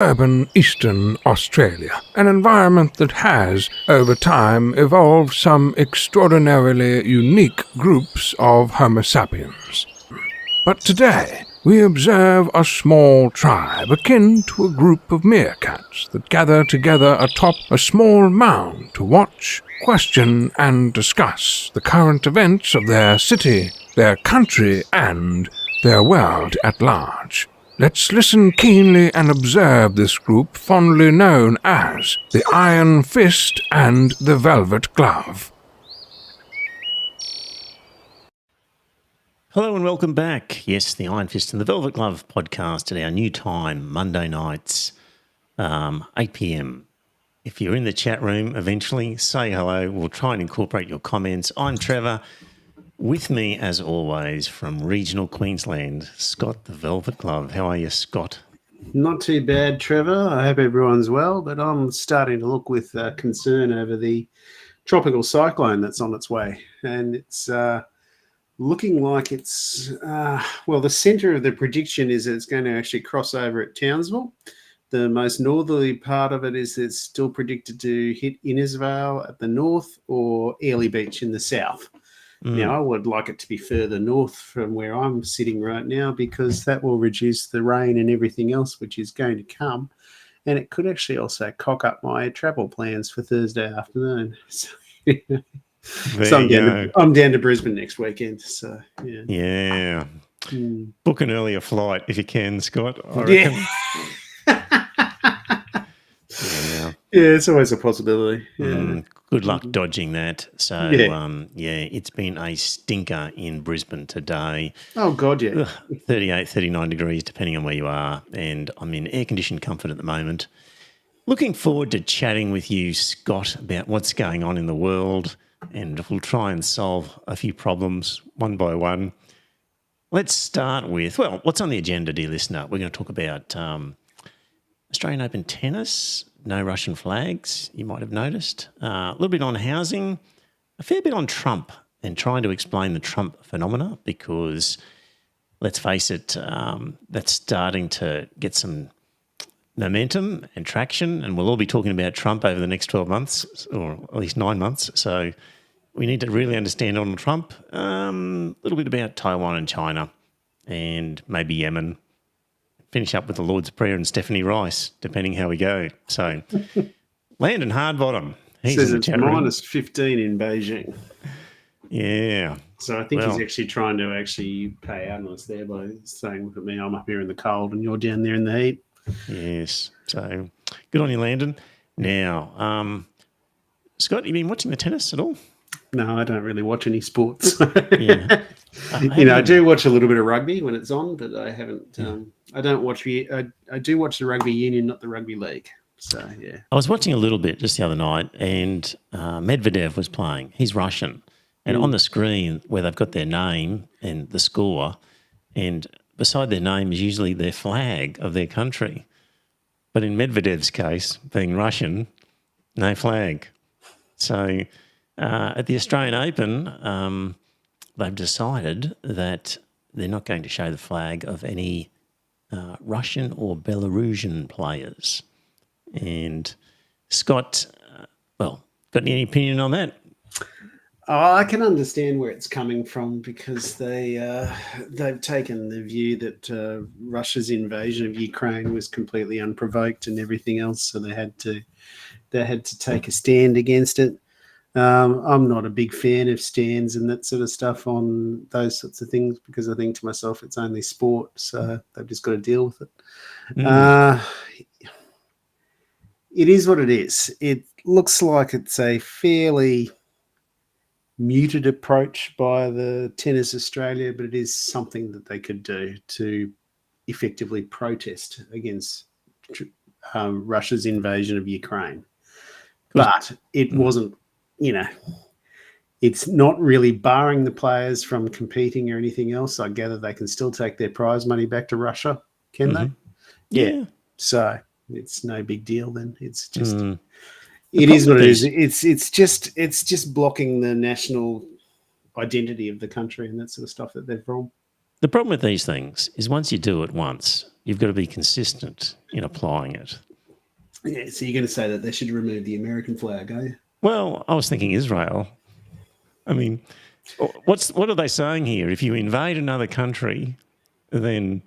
urban eastern Australia, an environment that has, over time, evolved some extraordinarily unique groups of Homo sapiens. But today, we observe a small tribe akin to a group of meerkats that gather together atop a small mound to watch, question, and discuss the current events of their city, their country, and their world at large. Let's listen keenly and observe this group fondly known as the Iron Fist and the Velvet Glove. Hello and welcome back. Yes, the Iron Fist and the Velvet Glove podcast at our new time, Monday nights, 8 p.m. If you're in the chat room, eventually say hello. We'll try and incorporate your comments. I'm Trevor. With me, as always, from regional Queensland, Scott the Velvet Glove. How are you, Scott? Not too bad, Trevor. I hope everyone's well, but I'm starting to look with concern over the tropical cyclone that's on its way. And it's looking like it's, the centre of the prediction is that it's going to actually cross over at Townsville. The most northerly part of it is it's still predicted to hit Innisfail at the north or Airlie Beach in the south. Now, I would like it to be further north from where I'm sitting right now because that will reduce the rain and everything else which is going to come. And it could actually also cock up my travel plans for Thursday afternoon. So, I'm down to Brisbane next weekend. So, yeah. Book an earlier flight if you can, Scott. I reckon. Yeah, it's always a possibility. Yeah. Good luck dodging that. So, it's been a stinker in Brisbane today. Oh, God, yeah. 38, 39 degrees, depending on where you are. And I'm in air-conditioned comfort at the moment. Looking forward to chatting with you, Scott, about what's going on in the world. And we'll try and solve a few problems one by one. Let's start with, what's on the agenda, dear listener? We're going to talk about Australian Open tennis, no Russian flags, you might have noticed. A little bit on housing, a fair bit on Trump and trying to explain the Trump phenomena because, let's face it, that's starting to get some momentum and traction, and we'll all be talking about Trump over the next 12 months or at least 9 months. So we need to really understand Donald Trump, a little bit about Taiwan and China and maybe Yemen. Finish up with the Lord's Prayer and Stephanie Rice, depending how we go. So, Landon Hardbottom. He says it's minus 15 in Beijing. Yeah. So I think he's actually trying to pay analysts there by saying, look at me, I'm up here in the cold and you're down there in the heat. Yes. So, good on you, Landon. Now, Scott, you been watching the tennis at all? No, I don't really watch any sports. I do watch a little bit of rugby when it's on, but I haven't. I don't watch. I do watch the rugby union, not the rugby league. So yeah, I was watching a little bit just the other night, and Medvedev was playing. He's Russian, and on the screen where they've got their name and the score, and beside their name is usually their flag of their country. But in Medvedev's case, being Russian, no flag. So at the Australian Open, they've decided that they're not going to show the flag of any Russian or Belarusian players. And Scott, got any opinion on that? I can understand where it's coming from because they've taken the view that Russia's invasion of Ukraine was completely unprovoked and everything else, so they had to take a stand against it. I'm not a big fan of stands and that sort of stuff on those sorts of things because I think to myself it's only sport, so they've just got to deal with it. It is what it is. It looks like it's a fairly muted approach by the Tennis Australia, but it is something that they could do to effectively protest against Russia's invasion of Ukraine. But it wasn't, it's not really barring the players from competing or anything else. I gather they can still take their prize money back to Russia, can they? Yeah. So it's no big deal then. It's just... It is what it is. It's just blocking the national identity of the country and that sort of stuff that they're from. The problem with these things is once you do it once, you've got to be consistent in applying it. Yeah, so you're going to say that they should remove the American flag, are you? Well, I was thinking Israel. I mean, what are they saying here? If you invade another country, then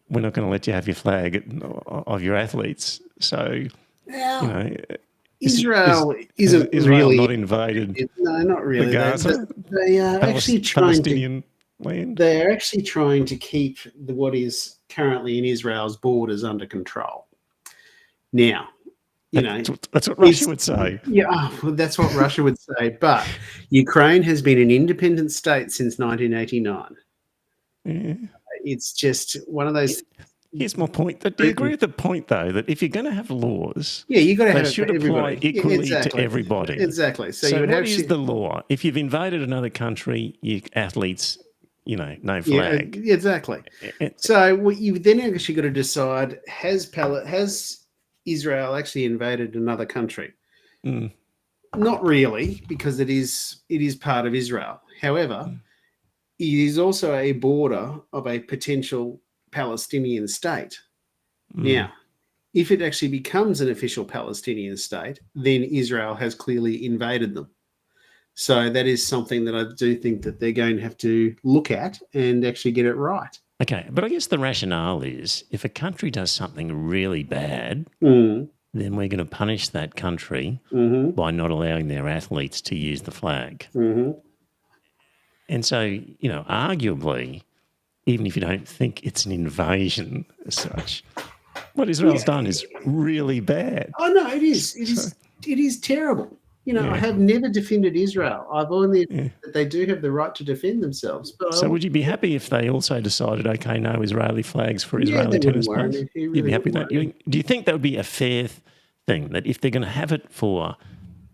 we're not going to let you have your flag of your athletes. So, Israel isn't Israel really not invaded No, not really. the Gaza, They are actually trying to. Palestinian land. They are actually trying to keep what is currently in Israel's borders under control. Now, that's what Russia would say. Yeah, well, that's what Russia would say. But Ukraine has been an independent state since 1989. Yeah. It's just one of those. Here's my point. Do you agree with the point, though, that if you're going to have laws, yeah, you got to have they it should for apply everybody. equally to everybody? Exactly. So you what would have is the law? If you've invaded another country, you athletes, no flag. Yeah, exactly. So what you've then actually got to decide: has Israel actually invaded another country? Mm. Not really, because it is part of Israel. However, it is also a border of a potential Palestinian state. Now, if it actually becomes an official Palestinian state, then Israel has clearly invaded them. So that is something that I do think that they're going to have to look at and actually get it right. Okay, but I guess the rationale is if a country does something really bad, Mm. then we're going to punish that country Mm-hmm. by not allowing their athletes to use the flag. Mm-hmm. And so, arguably, even if you don't think it's an invasion as such, what Israel's done is really bad. Oh no, it is. It is terrible. I have never defended Israel. I've only that they do have the right to defend themselves. But So would you be happy if they also decided, okay, no Israeli flags for Yeah, Israeli that wouldn't tennis worry players? me. It You'd be really happy with that? wouldn't Do you think that would be a fair thing, that if they're going to have it for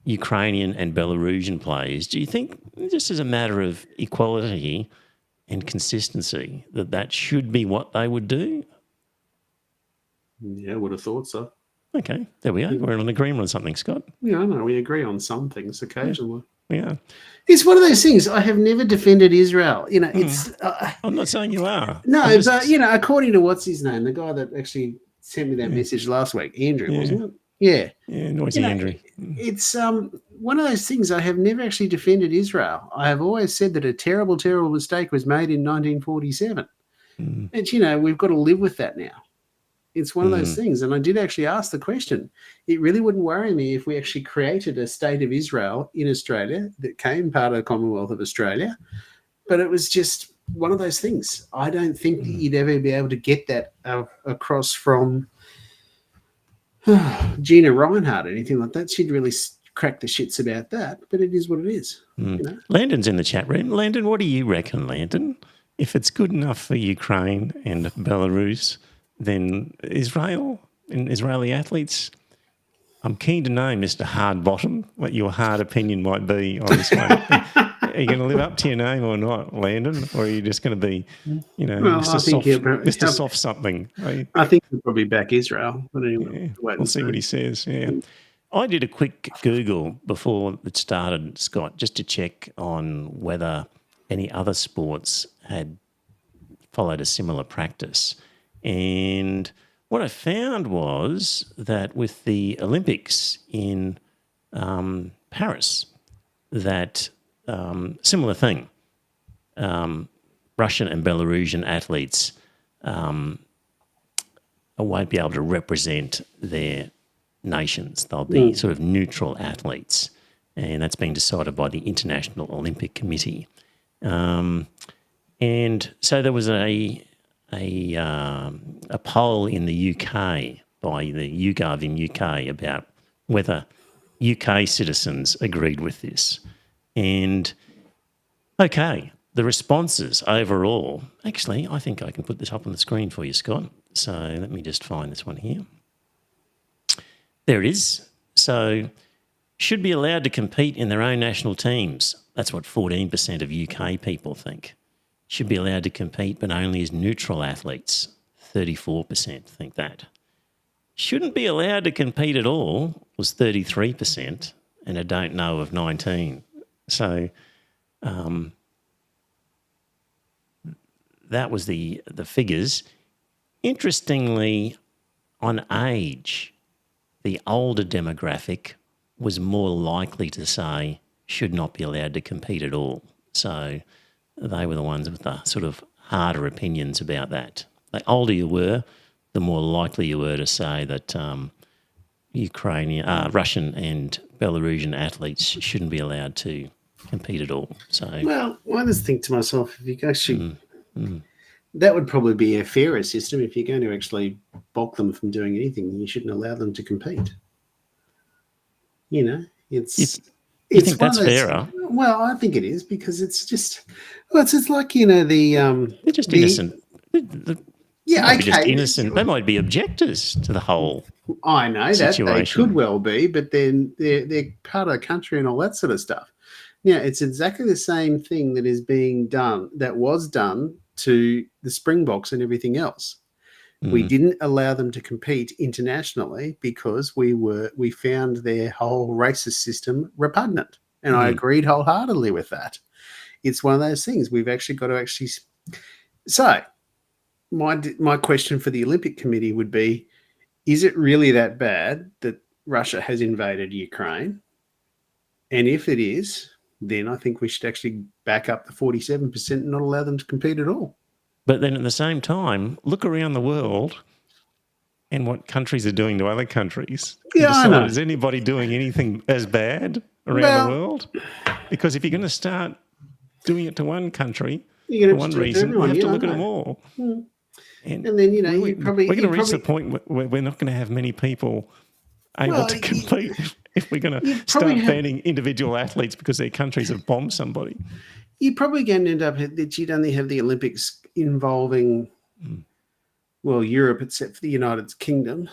Ukrainian and Belarusian players, do you think, just as a matter of equality and consistency, that should be what they would do? Yeah, I would have thought so. Okay, there we are. We're in agreement on something, Scott. Yeah, I know. We agree on some things occasionally. Yeah. It's one of those things. I have never defended Israel. It's I'm not saying you are. no, I'm just- but according to what's his name, the guy that actually sent me that message last week, Andrew, wasn't it? Yeah. Yeah, noisy Andrew. It's one of those things. I have never actually defended Israel. I have always said that a terrible, terrible mistake was made in 1947. And we've got to live with that now. It's one of those things. And I did actually ask the question. It really wouldn't worry me if we actually created a state of Israel in Australia that came part of the Commonwealth of Australia. But it was just one of those things. I don't think that you'd ever be able to get that across from Gina Reinhardt or anything like that. She'd really crack the shits about that. But it is what it is. Landon's in the chat room. Landon, what do you reckon, Landon? If it's good enough for Ukraine and Belarus, then Israel and Israeli athletes, I'm keen to know, Mr. Hardbottom, what your hard opinion might be on this one. Are you going to live up to your name or not, Landon? Or are you just going to be, Mr. Soft something? I think we'll probably back Israel. But anyway, we'll see what he says. Yeah. I did a quick Google before it started, Scott, just to check on whether any other sports had followed a similar practice. And what I found was that with the Olympics in Paris, that similar thing. Russian and Belarusian athletes won't be able to represent their nations. They'll be sort of neutral athletes, and that's been decided by the International Olympic Committee. And so there was a poll in the UK by the YouGov in UK about whether UK citizens agreed with this. And, okay, the responses overall, actually, I think I can put this up on the screen for you, Scott. So let me just find this one here. There it is. So, should be allowed to compete in their own national teams. That's what 14% of UK people think. Should be allowed to compete, but only as neutral athletes. 34% think that. Shouldn't be allowed to compete at all was 33%, and a don't know of 19%. So that was the figures. Interestingly, on age, the older demographic was more likely to say should not be allowed to compete at all. So they were the ones with the sort of harder opinions about that. The older you were, the more likely you were to say that Russian and Belarusian athletes shouldn't be allowed to compete at all. So, well, I just think to myself, if you actually, that would probably be a fairer system. If you're going to actually block them from doing anything, you shouldn't allow them to compete. You know, you it's think one that's of those- fairer? Well, I think it is because it's just, well, it's like, you know, They're just innocent. Yeah, They might be just okay. innocent. They might be objectors to the whole. I know that they situation. could well be, but then they're part of the country and all that sort of stuff. Now, it's exactly the same thing that is being done, that was done to the Springboks and everything else. We didn't allow them to compete internationally because we found their whole racist system repugnant, and I agreed wholeheartedly with that. It's one of those things we've actually got to actually. So, my question for the Olympic Committee would be: is it really that bad that Russia has invaded Ukraine? And if it is, then I think we should actually back up the 47% and not allow them to compete at all. But then at the same time, look around the world and what countries are doing to other countries. Yeah, I know. Is anybody doing anything as bad around Well- the world? Because if you're going to start doing it to one country You're for gonna one have to do it to reason, you everyone, have to yeah, look I at them know. all. And And then, you know, you probably... we're going to you reach the probably- point where we're not going to have many people able Well, to compete if we're going you to probably start have- banning individual athletes because their countries have bombed somebody. You're probably going to end up that you'd only have the Olympics involving, well, Europe, except for the United Kingdom,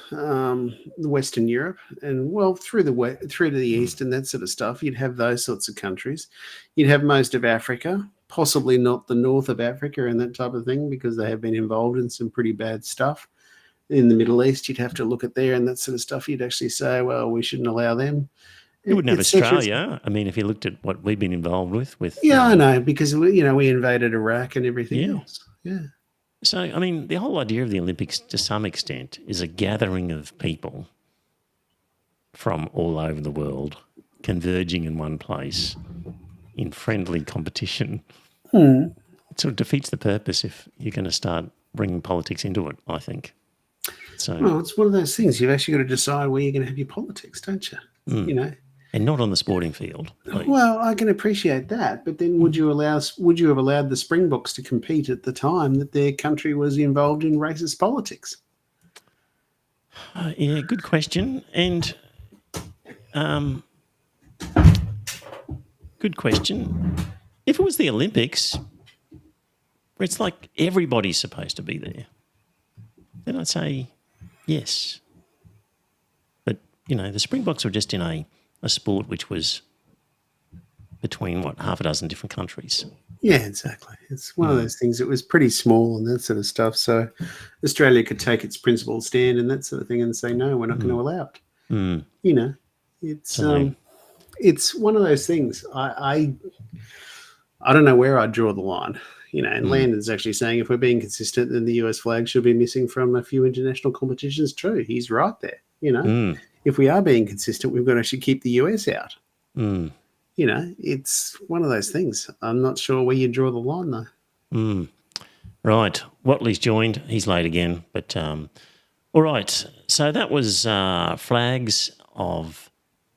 Western Europe, and well, through to the east and that sort of stuff. You'd have those sorts of countries. You'd have most of Africa, possibly not the north of Africa and that type of thing, because they have been involved in some pretty bad stuff. In the Middle East, you'd have to look at there and that sort of stuff. You'd actually say, well, we shouldn't allow them. You wouldn't have et cetera. Australia. I mean, if you looked at what we've been involved with. Yeah, I know, because we invaded Iraq and everything Yeah. else. Yeah. So, I mean, the whole idea of the Olympics, to some extent, is a gathering of people from all over the world converging in one place in friendly competition. It sort of defeats the purpose if you're going to start bringing politics into it, I think. So, Well, it's one of those things. You've actually got to decide where you're going to have your politics, don't you? You know. and not on the sporting field. Please. Well, I can appreciate that, but then would you have allowed the Springboks to compete at the time that their country was involved in racist politics? Yeah, good question. And good question. If it was the Olympics, where it's like everybody's supposed to be there, then I'd say yes. But, the Springboks were just in a sport which was between, half a dozen different countries. Yeah, exactly. It's one of those things. It was pretty small and that sort of stuff. So Australia could take its principled stand and that sort of thing and say, no, we're not going to allow it. It's one of those things. I don't know where I'd draw the line. And Landon's actually saying if we're being consistent, then the US flag should be missing from a few international competitions. True. He's right there. If we are being consistent, we've got to actually keep the US out. It's one of those things. I'm not sure where you draw the line, though. Right. Watley's joined. He's late again. But all right. So that was flags of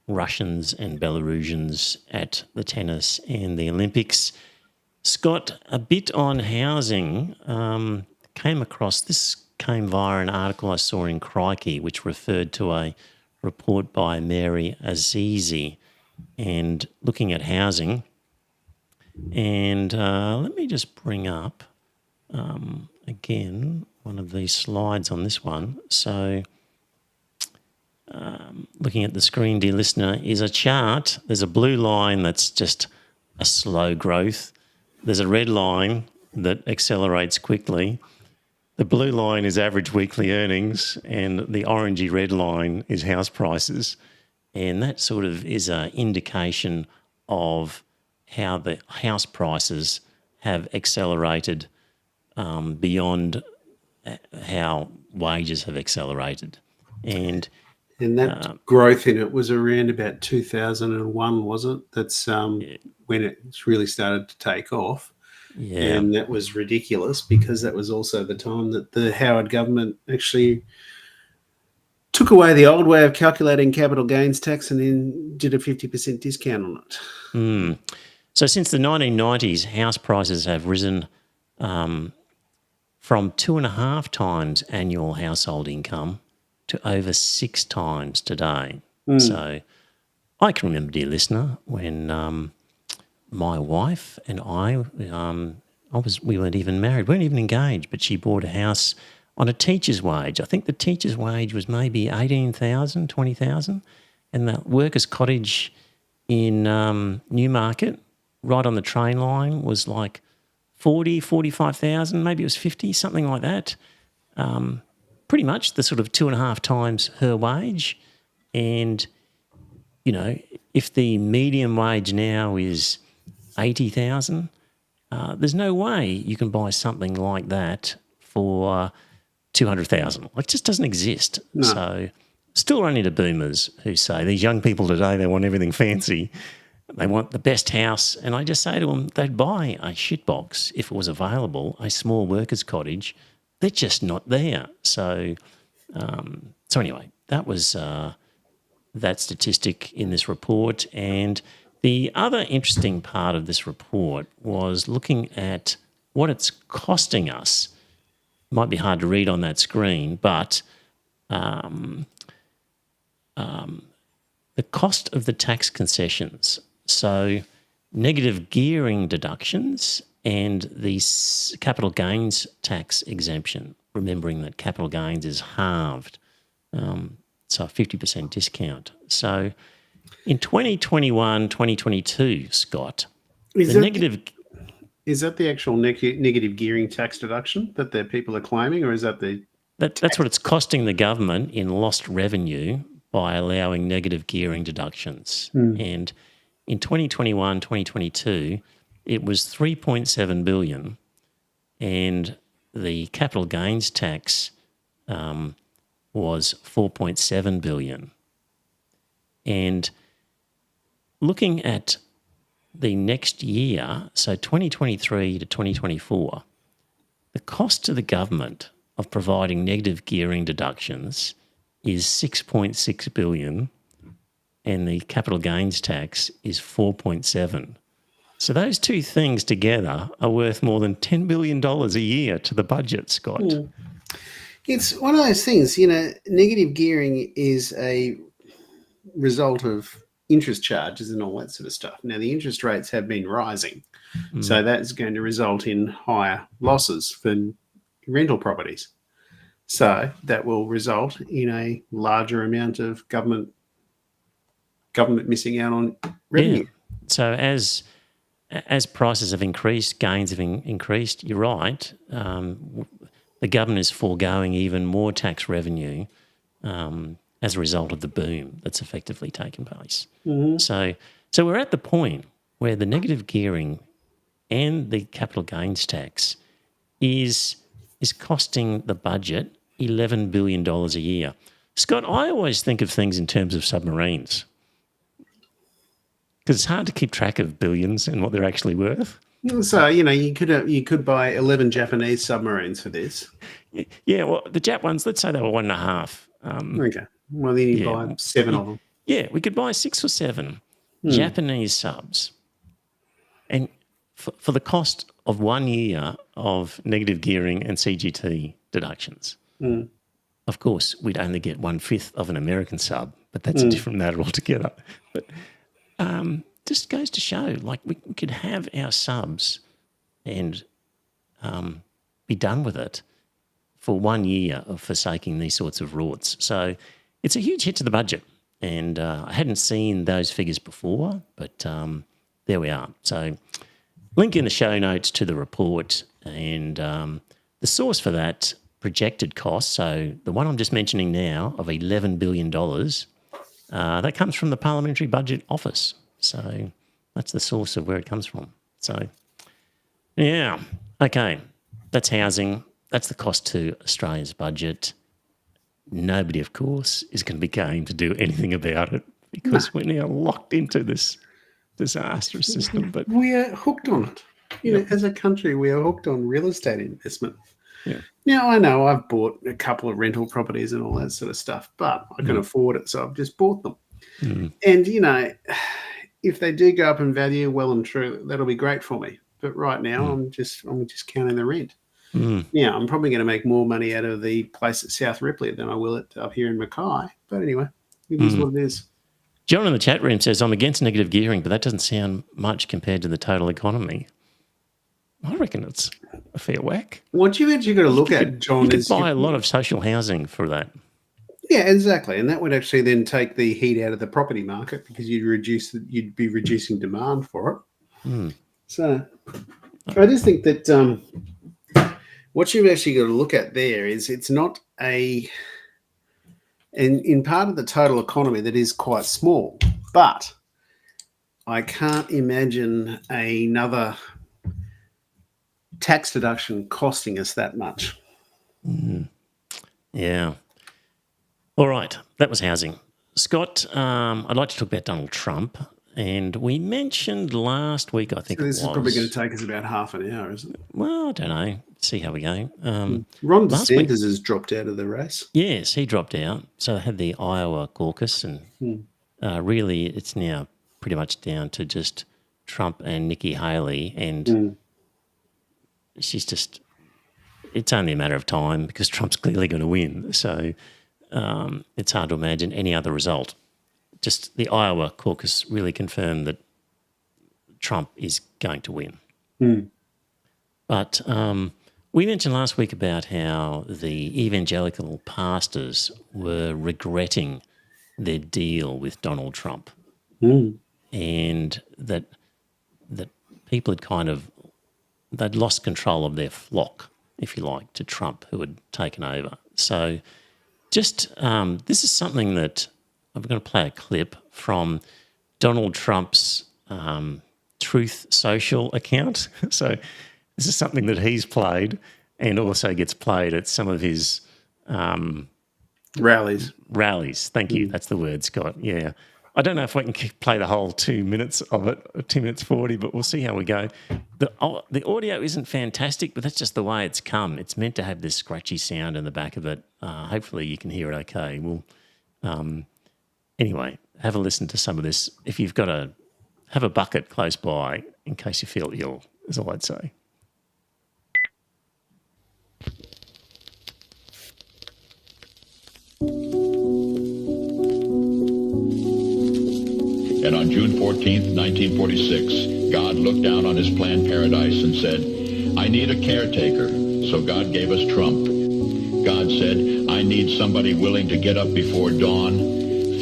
Russians and Belarusians at the tennis and the Olympics. Scott, a bit on housing. This came via an article I saw in Crikey, which referred to a report by Mary Azizi and looking at housing. And let me just bring up, again, one of these slides on this one. So looking at the screen, dear listener, is a chart. There's a blue line that's just a slow growth. There's a red line that accelerates quickly. The blue line is average weekly earnings, and the orangey red line is house prices. And that sort of is an indication of how the house prices have accelerated beyond how wages have accelerated. And that growth in it was around about 2001, was it? That's when it really started to take off. yeah, And that was ridiculous because that was also the time that the Howard government actually took away the old way of calculating capital gains tax and then did a 50% discount on it. So since the 1990s, house prices have risen from 2.5 times annual household income to over 6 times today. So I can remember, dear listener, when my wife and we weren't even married, weren't even engaged, but she bought a house on a teacher's wage. I think the teacher's wage was maybe 18,000, 20,000, and the workers' cottage in Newmarket, right on the train line, was like 40, 45,000, maybe it was 50, something like that. Pretty much the sort of 2.5 times her wage. And, you know, if the median wage now is 80,000, there's no way you can buy something like that for 200,000. Like, it just doesn't exist. No. So still running into boomers who say, these young people today, they want everything fancy. They want the best house. And I just say to them, they'd buy a shitbox if it was available, a small workers' cottage. They're just not there. So anyway, that was that statistic in this report. And the other interesting part of this report was looking at what it's costing us. Might be hard to read on that screen, but the cost of the tax concessions. So negative gearing deductions and the capital gains tax exemption, remembering that capital gains is halved, so a 50% discount. So in 2021, 2022, Scott, Is that the actual negative gearing tax deduction that the people are claiming, or is that the... That's what it's costing the government in lost revenue by allowing negative gearing deductions. And in 2021, 2022, it was 3.7 billion, and the capital gains tax was 4.7 billion. And looking at the next year, so 2023 to 2024, the cost to the government of providing negative gearing deductions is 6.6 billion, and the capital gains tax is 4.7. So those two things together are worth more than $10 billion a year to the budget, Scott. It's one of those things, you know, negative gearing is a result of interest charges and all that sort of stuff. Now, the interest rates have been rising, so that's going to result in higher losses for rental properties. So that will result in a larger amount of government missing out on revenue. Yeah. So as prices have increased, gains have increased, you're right, the government is foregoing even more tax revenue as a result of the boom that's effectively taken place. So we're at the point where the negative gearing and the capital gains tax is costing the budget $11 billion a year. Scott, I always think of things in terms of submarines because it's hard to keep track of billions and what they're actually worth. So, you know, you could buy 11 Japanese submarines for this. Yeah, well, the Jap ones, let's say they were 1.5. Okay. Well, then you buy 7 of them. Yeah, we could buy 6 or 7 Japanese subs. And for the cost of 1 year of negative gearing and CGT deductions. Of course, we'd only get 1/5 of an American sub, but that's a different matter altogether. But just goes to show, like, we could have our subs and be done with it for 1 year of forsaking these sorts of rorts. So it's a huge hit to the budget. And I hadn't seen those figures before, but there we are. So link in the show notes to the report and the source for that projected cost. So the one I'm just mentioning now of $11 billion, that comes from the Parliamentary Budget Office. So that's the source of where it comes from. So, yeah, okay. that's housing. That's the cost to Australia's budget. Nobody, of course, is going to be going to do anything about it because we're now locked into this disastrous system. But we are hooked on it. You know, as a country, we are hooked on real estate investment. Yeah. Now, I know I've bought a couple of rental properties and all that sort of stuff, but I can afford it, so I've just bought them. And, you know, if they do go up in value, well and true, that'll be great for me. But right now, I'm just counting the rent. Now, I'm probably going to make more money out of the place at South Ripley than I will up here in Mackay. But anyway, it is what it is. John in the chat room says, I'm against negative gearing, but that doesn't sound much compared to the total economy. I reckon it's a fair whack. What you've actually got to look at, John, You could is buy a lot of social housing for that. Yeah, exactly, and that would actually then take the heat out of the property market because you'd be reducing demand for it. So, I just think that what you've actually got to look at there is it's not in part of the total economy that is quite small, but I can't imagine another tax deduction costing us that much. Yeah. All right, that was housing. Scott, I'd like to talk about Donald Trump. And we mentioned last week, I think So this it is was. probably going to take us about half an hour, isn't it? Well, I don't know. See how we go. Ron last week- DeSantis has dropped out of the race. Yes, he dropped out. So they had the Iowa caucus, and really it's now pretty much down to just Trump and Nikki Haley. And she's just, it's only a matter of time because Trump's clearly going to win. So it's hard to imagine any other result. Just the Iowa caucus really confirmed that Trump is going to win. But we mentioned last week about how the evangelical pastors were regretting their deal with Donald Trump, and that people had they'd lost control of their flock, if you like, to Trump, who had taken over. So just this is something that I'm going to play a clip from Donald Trump's Truth Social account. So this is something that he's played and also gets played at some of his Rallies. Thank you. That's the word, Scott. Yeah. I don't know if I can play the whole 2 minutes of it, 2 minutes 40, but we'll see how we go. The audio isn't fantastic, but that's just the way it's come. It's meant to have this scratchy sound in the back of it. Hopefully you can hear it okay. We'll anyway, have a listen to some of this. If you've got have a bucket close by in case you feel ill, is all I'd say. And on June 14th, 1946, God looked down on his planned paradise and said, I need a caretaker. So God gave us Trump. God said, I need somebody willing to get up before dawn,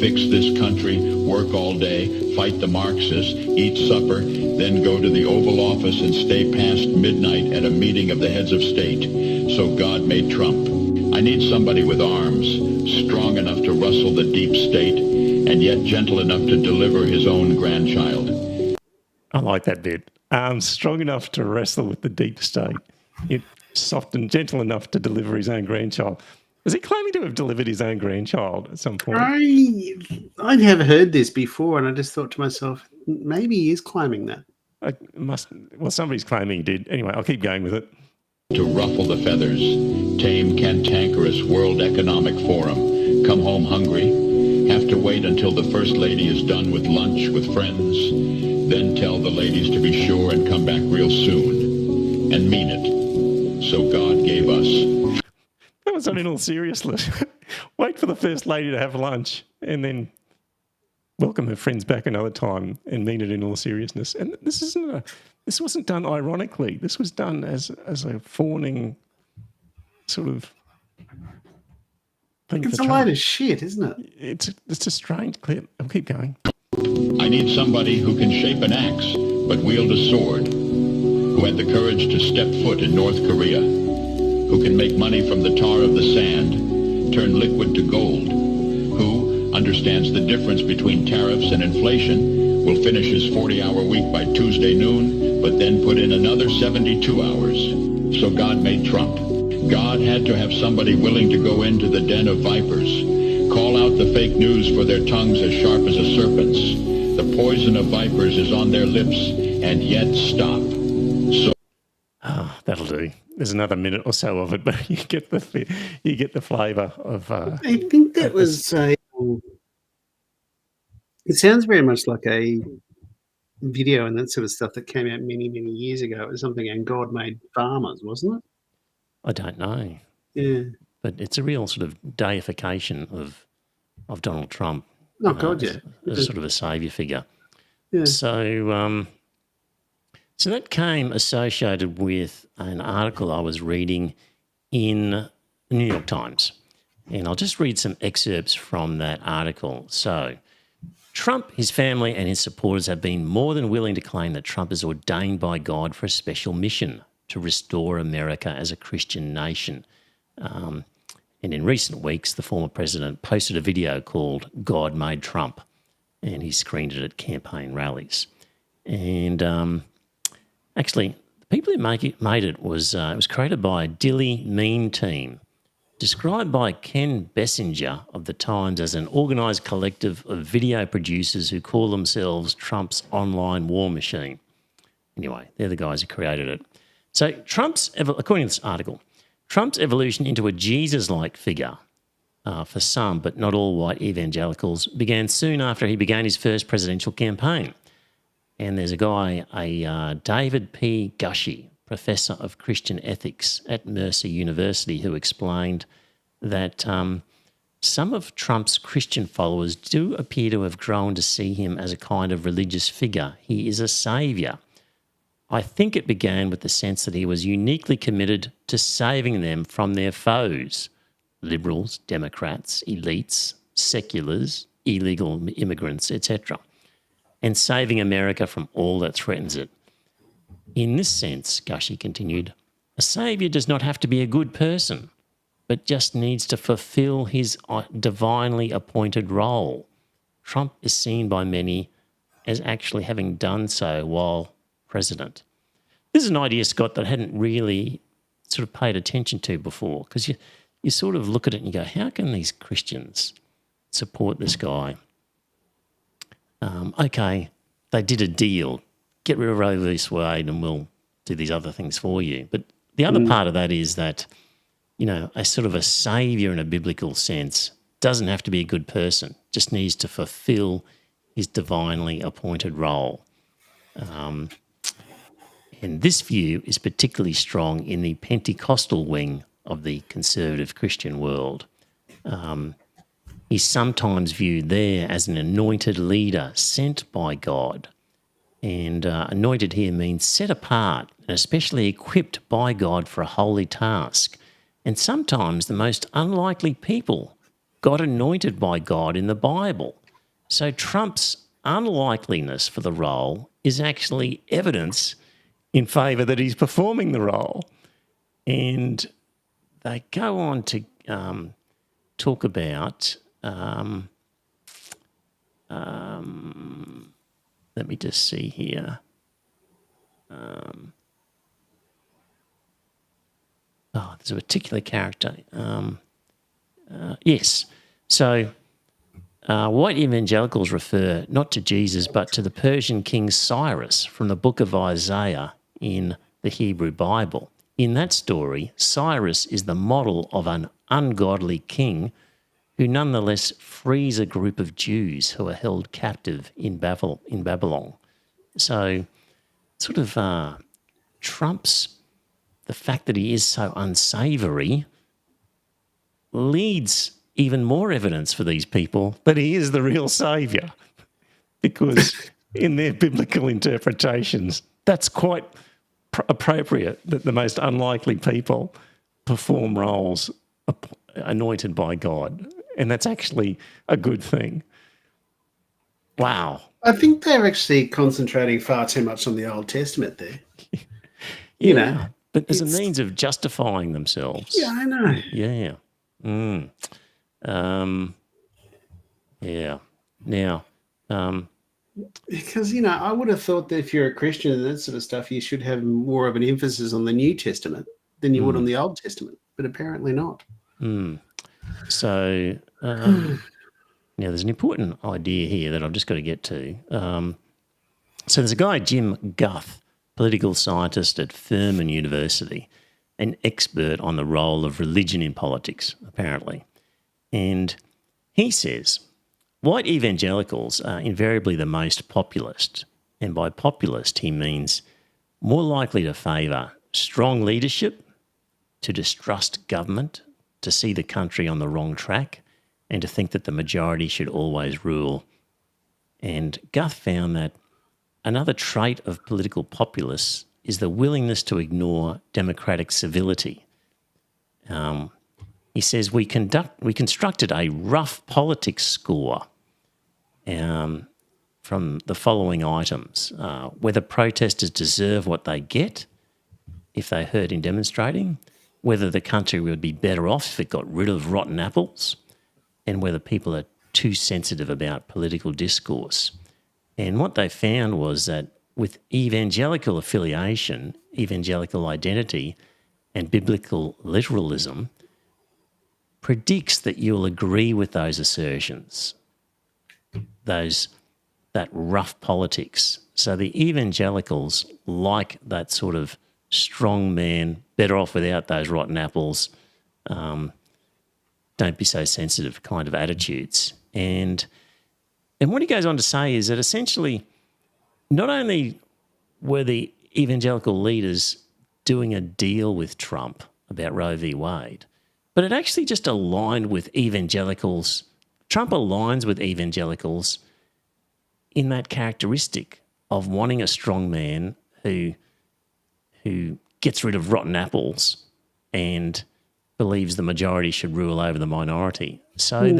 fix this country, work all day, fight the Marxists, eat supper, then go to the Oval Office and stay past midnight at a meeting of the heads of state. So God made Trump. I need somebody with arms, strong enough to rustle the deep state, and yet gentle enough to deliver his own grandchild. I like that bit. Strong enough to wrestle with the deep state, yet soft and gentle enough to deliver his own grandchild. Was he claiming to have delivered his own grandchild at some point? I never heard this before, and I just thought to myself, maybe he is claiming that. Well, somebody's claiming he did. Anyway, I'll keep going with it. To ruffle the feathers, tame cantankerous World Economic Forum, come home hungry, have to wait until the First Lady is done with lunch with friends, then tell the ladies to be sure and come back real soon, and mean it. So God gave us. That was in all seriousness. Wait for the First Lady to have lunch and then welcome her friends back another time and mean it in all seriousness. And this wasn't done ironically. This was done as a fawning sort of thing. It's a load of shit, isn't it? It's a strange clip. I'll keep going. I need somebody who can shape an axe but wield a sword, who had the courage to step foot in North Korea, who can make money from the tar of the sand, turn liquid to gold, who understands the difference between tariffs and inflation, will finish his 40-hour week by Tuesday noon, but then put in another 72 hours. so God made Trump. God had to have somebody willing to go into the den of vipers, call out the fake news for their tongues as sharp as a serpent's. The poison of vipers is on their lips, and yet stop. So That'll do. There's another minute or so of it, but you get the flavour of. I think that was a. It sounds very much like a video and that sort of stuff that came out many, many years ago. It was something on God Made Farmers, wasn't it? I don't know, Yeah. but it's a real sort of deification of Donald Trump. Oh, God, yeah. As sort of a saviour figure. Yeah. So, so that came associated with an article I was reading in the New York Times, and I'll just read some excerpts from that article. So, Trump, his family, and his supporters have been more than willing to claim that Trump is ordained by God for a special mission to restore America as a Christian nation. And in recent weeks, the former president posted a video called God Made Trump, and he screened it at campaign rallies. And actually, the people who made it was created by Dilly Meme Team, described by Ken Bessinger of The Times as an organised collective of video producers who call themselves Trump's online war machine. Anyway, they're the guys who created it. So according to this article, Trump's evolution into a Jesus-like figure for some, but not all white evangelicals, began soon after he began his first presidential campaign. And there's a guy, David P. Gushee, professor of Christian ethics at Mercer University, who explained that some of Trump's Christian followers do appear to have grown to see him as a kind of religious figure. He is a saviour. I think it began with the sense that he was uniquely committed to saving them from their foes, liberals, Democrats, elites, seculars, illegal immigrants, etc., and saving America from all that threatens it. In this sense, Gushee continued, a saviour does not have to be a good person, but just needs to fulfil his divinely appointed role. Trump is seen by many as actually having done so while president. This is an idea, Scott, that I hadn't really sort of paid attention to before, because you sort of look at it and you go, how can these Christians support this guy? Okay, they did a deal. Get rid of Roe v. Wade and we'll do these other things for you. But the other part of that is that, you know, a sort of a saviour in a biblical sense doesn't have to be a good person, just needs to fulfil his divinely appointed role. And this view is particularly strong in the Pentecostal wing of the conservative Christian world. He's sometimes viewed there as an anointed leader sent by God. And anointed here means set apart and especially equipped by God for a holy task. And sometimes the most unlikely people got anointed by God in the Bible. So Trump's unlikeliness for the role is actually evidence in favour that he's performing the role. And they go on to talk about... let me just see here. There's a particular character. Yes. So white evangelicals refer not to Jesus but to the Persian king Cyrus from the book of Isaiah in the Hebrew Bible. In that story, Cyrus is the model of an ungodly king who nonetheless frees a group of Jews who are held captive in Babylon. So sort of the fact that he is so unsavoury leads even more evidence for these people that he is the real saviour, because in their biblical interpretations, that's quite appropriate that the most unlikely people perform roles anointed by God. And that's actually a good thing. Wow. I think they're actually concentrating far too much on the Old Testament there. You know. But as a means of justifying themselves. Yeah, I know. Yeah. Yeah. Now, because, you know, I would have thought that if you're a Christian and that sort of stuff, you should have more of an emphasis on the New Testament. than you would on the Old Testament, but apparently not. So now there's an important idea here that I've just got to get to. So there's a guy, Jim Guth, political scientist at Furman University, an expert on the role of religion in politics, apparently. And he says, white evangelicals are invariably the most populist. And by populist, he means more likely to favour strong leadership, to distrust government, to see the country on the wrong track, and to think that the majority should always rule. And Guth found that another trait of political populists is the willingness to ignore democratic civility. He says, we constructed a rough politics score from the following items: whether protesters deserve what they get if they hurt in demonstrating, whether the country would be better off if it got rid of rotten apples, and whether people are too sensitive about political discourse. And what they found was that with evangelical affiliation, evangelical identity, and biblical literalism, predicts that you'll agree with those assertions, that rough politics. So the evangelicals like that sort of strong man, better off without those rotten apples, don't be so sensitive kind of attitudes. And what he goes on to say is that essentially not only were the evangelical leaders doing a deal with Trump about Roe v. Wade, but it actually just aligned with evangelicals. Trump aligns with evangelicals in that characteristic of wanting a strong man who gets rid of rotten apples and believes the majority should rule over the minority. So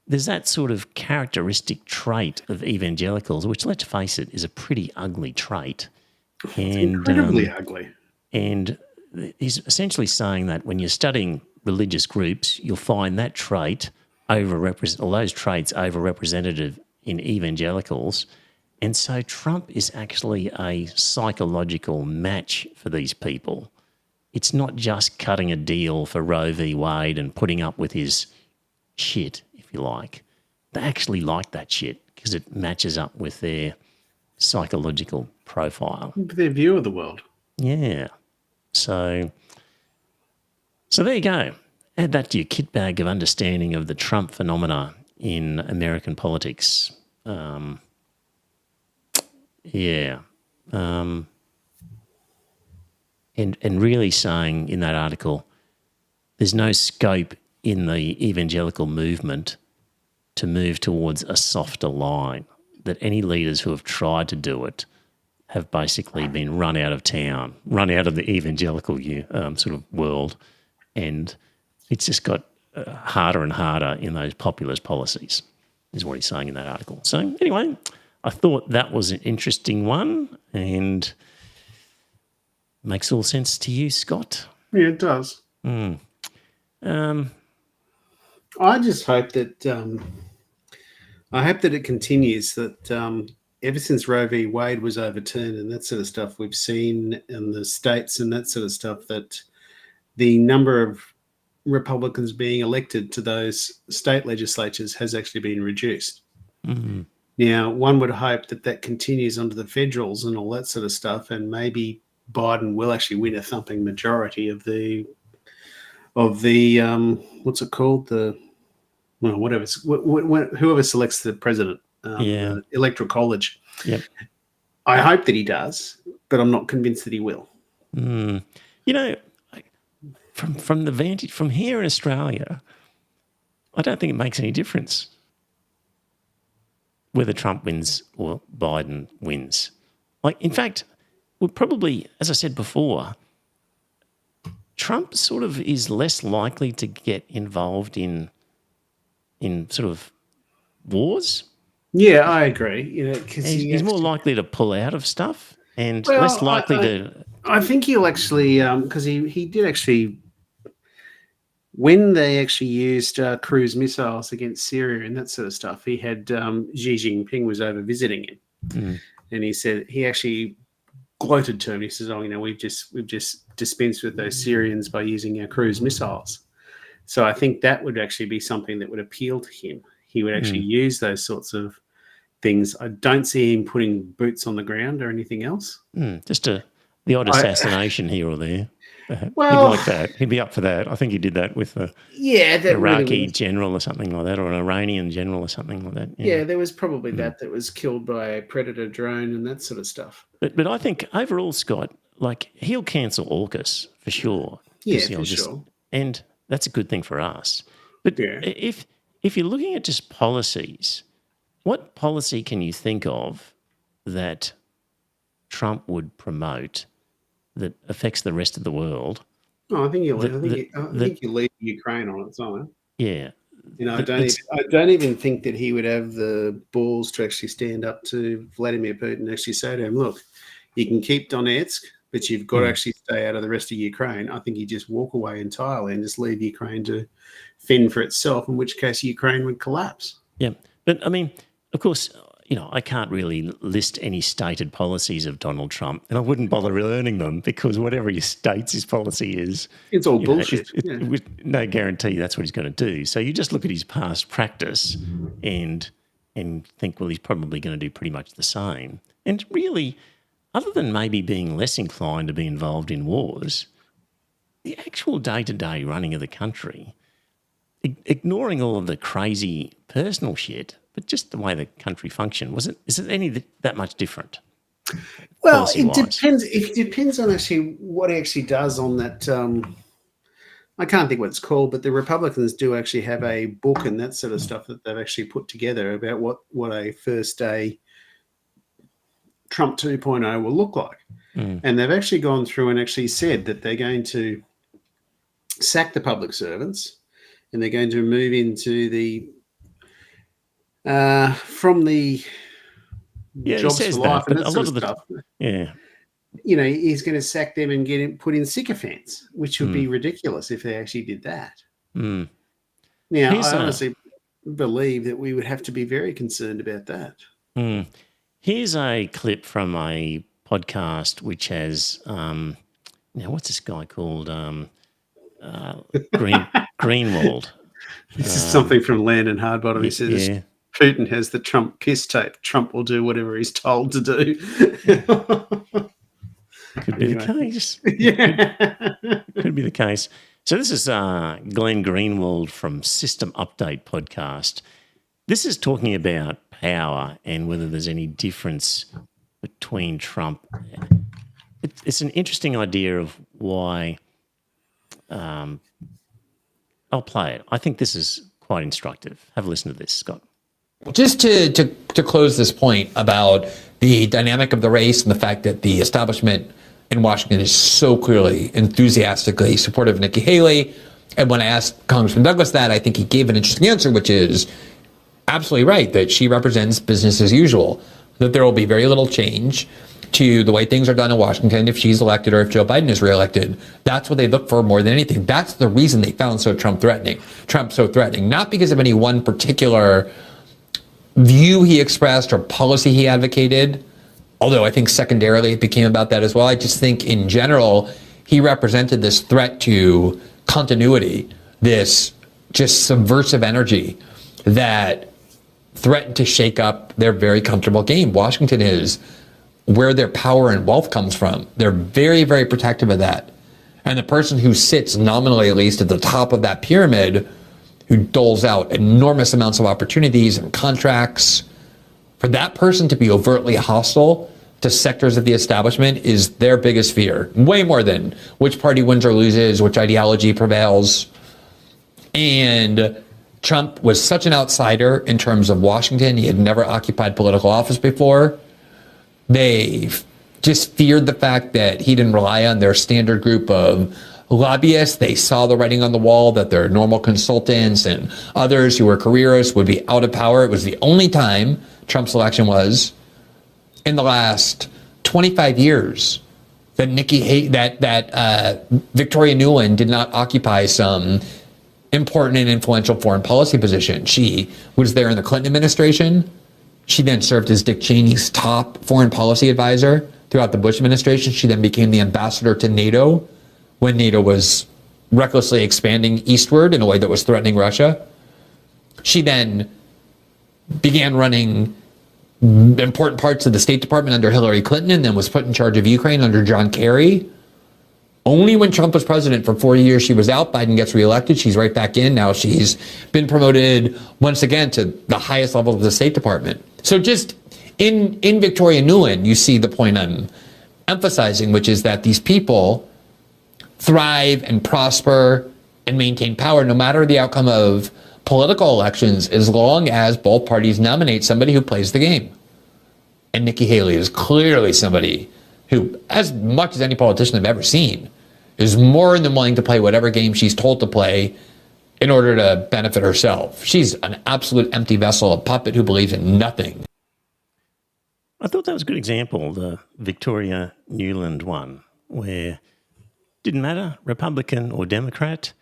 there's that sort of characteristic trait of evangelicals, which, let's face it, is a pretty ugly trait. And, incredibly ugly. And he's essentially saying that when you're studying religious groups, you'll find that trait those traits overrepresented in evangelicals. And so Trump is actually a psychological match for these people. It's not just cutting a deal for Roe v. Wade and putting up with his shit, if you like. They actually like that shit because it matches up with their psychological profile. Their view of the world. Yeah. So there you go. Add that to your kit bag of understanding of the Trump phenomena in American politics. And really saying in that article, there's no scope in the evangelical movement to move towards a softer line, that any leaders who have tried to do it have basically been run out of town, run out of the evangelical sort of world, and it's just got harder and harder in those populist policies, is what he's saying in that article. So anyway, I thought that was an interesting one and makes all sense to you, Scott. Yeah, it does. I just hope that it continues, that ever since Roe v. Wade was overturned and that sort of stuff we've seen in the states and that sort of stuff, that the number of Republicans being elected to those state legislatures has actually been reduced. Mm-hmm. Now, one would hope that that continues onto the federals and all that sort of stuff, and maybe Biden will actually win a thumping majority of the what's it called, whoever selects the president, the electoral college. Yep. I hope that he does, but I'm not convinced that he will. You know, from the vantage from here in Australia, I don't think it makes any difference whether Trump wins or Biden wins. Like, in fact, we'll probably, as I said before, Trump sort of is less likely to get involved in sort of wars. Yeah, I agree. You know, because he's more likely to pull out of stuff and less likely to. I think he'll actually, because he did actually, when they actually used cruise missiles against Syria and that sort of stuff, he had Xi Jinping was over visiting him, and he said he actually gloated term. He says, "Oh, we've just dispensed with those Syrians by using our cruise missiles." So I think that would actually be something that would appeal to him. He would actually use those sorts of things. I don't see him putting boots on the ground or anything else. Just the odd assassination here or there. Well, he'd like that. He'd be up for that. I think he did that with an that Iraqi really general or something like that, or an Iranian general or something like that. yeah, there was probably that was killed by a predator drone and that sort of stuff. But I think overall, Scott, like he'll cancel AUKUS for sure. Yeah, 'Cause he'll for sure. And that's a good thing for us. But Yeah. if you're looking at just policies, what policy can you think of that Trump would promote that affects the rest of the world? Oh, I think you The- leave Ukraine on its own. Yeah. I don't even think that he would have the balls to actually stand up to Vladimir Putin and actually say to him, "Look, you can keep Donetsk, but you've got to actually stay out of the rest of Ukraine." I think you just walk away entirely and just leave Ukraine to fend for itself, in which case Ukraine would collapse. Yeah. But I mean, of course, I can't really list any stated policies of Donald Trump, and I wouldn't bother learning them because whatever he states his policy is, It's all bullshit. with no guarantee that's what he's going to do. So you just look at his past practice and think, well, he's probably going to do pretty much the same. And really, other than maybe being less inclined to be involved in wars, the actual day-to-day running of the country, ignoring all of the crazy personal shit, but just the way the country functioned, is it any that much different? Well, it policy-wise? depends. It depends on actually what he actually does on that. I can't think what it's called, but the Republicans do actually have a book and that sort of stuff that they've actually put together about what a first day Trump 2.0 will look like. And they've actually gone through and actually said that they're going to sack the public servants and they're going to move into the from the Yeah, he jobs says for that, life and but that a sort lot of of the stuff. yeah, He's going to sack them and put in sycophants, which would be ridiculous if they actually did that. Now, Here's I honestly believe that we would have to be very concerned about that. Here's a clip from a podcast which has now what's this guy called? Greenwald. This is something from Landon Hardbottom. He says, Yeah. Putin has the Trump piss tape. Trump will do whatever he's told to do. Could be the case. Yeah. Could be the case. So this is Glenn Greenwald from System Update podcast. This is talking about power and whether there's any difference between Trump. It's an interesting idea of why. I'll play it. I think this is quite instructive. Have a listen to this, Scott. Just to close this point about the dynamic of the race and the fact that the establishment in Washington is so clearly, enthusiastically supportive of Nikki Haley. And when I asked Congressman Douglas that, I think he gave an interesting answer, which is absolutely right, that she represents business as usual, that there will be very little change to the way things are done in Washington if she's elected or if Joe Biden is reelected. That's what they look for more than anything. That's the reason they found Trump so threatening, not because of any one particular view he expressed or policy he advocated, although I think secondarily it became about that as well. I just think in general, he represented this threat to continuity, this just subversive energy that threatened to shake up their very comfortable game. Washington is where their power and wealth comes from. They're very, very protective of that. And the person who sits nominally, at least at the top of that pyramid, who doles out enormous amounts of opportunities and contracts, for that person to be overtly hostile to sectors of the establishment is their biggest fear, way more than which party wins or loses, which ideology prevails. And Trump was such an outsider in terms of Washington. He had never occupied political office before. They just feared the fact that he didn't rely on their standard group of lobbyists. They saw the writing on the wall that their normal consultants and others who were careerists would be out of power. It was the only time Trump's election was in the last 25 years that Victoria Nuland did not occupy some important and influential foreign policy position. She was there in the Clinton administration. She then served as Dick Cheney's top foreign policy advisor throughout the Bush administration. She then became the ambassador to NATO when NATO was recklessly expanding eastward in a way that was threatening Russia. She then began running important parts of the State Department under Hillary Clinton and then was put in charge of Ukraine under John Kerry. Only when Trump was president for 4 years, she was out. Biden gets reelected. She's right back in. Now she's been promoted once again to the highest level of the State Department. So just in Victoria Nuland, you see the point I'm emphasizing, which is that these people thrive and prosper and maintain power no matter the outcome of political elections, as long as both parties nominate somebody who plays the game. And Nikki Haley is clearly somebody who, as much as any politician I've ever seen, is more than willing to play whatever game she's told to play in order to benefit herself. She's an absolute empty vessel, a puppet who believes in nothing. I thought that was a good example, the Victoria Nuland one, where it didn't matter, Republican or Democrat,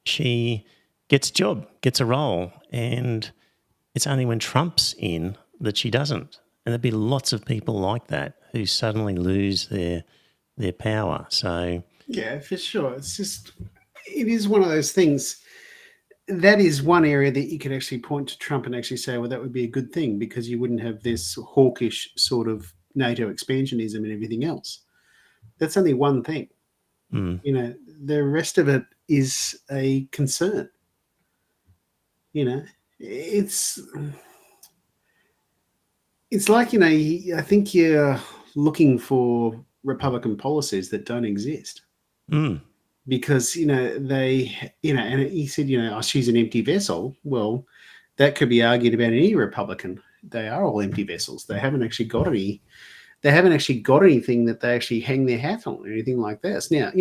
she gets a job, gets a role, and it's only when Trump's in that she doesn't. And there'd be lots of people like that who suddenly lose their power. So Yeah, for sure. It is one of those things. That is one area that you could actually point to Trump and actually say, well, that would be a good thing because you wouldn't have this hawkish sort of NATO expansionism and everything else. That's only one thing. The rest of it is a concern. It's like, I think you're looking for Republican policies that don't exist. Because, they, and he said, oh, she's an empty vessel. Well, that could be argued about any Republican. They are all empty vessels. They haven't actually got anything that they actually hang their hat on or anything like this. Now,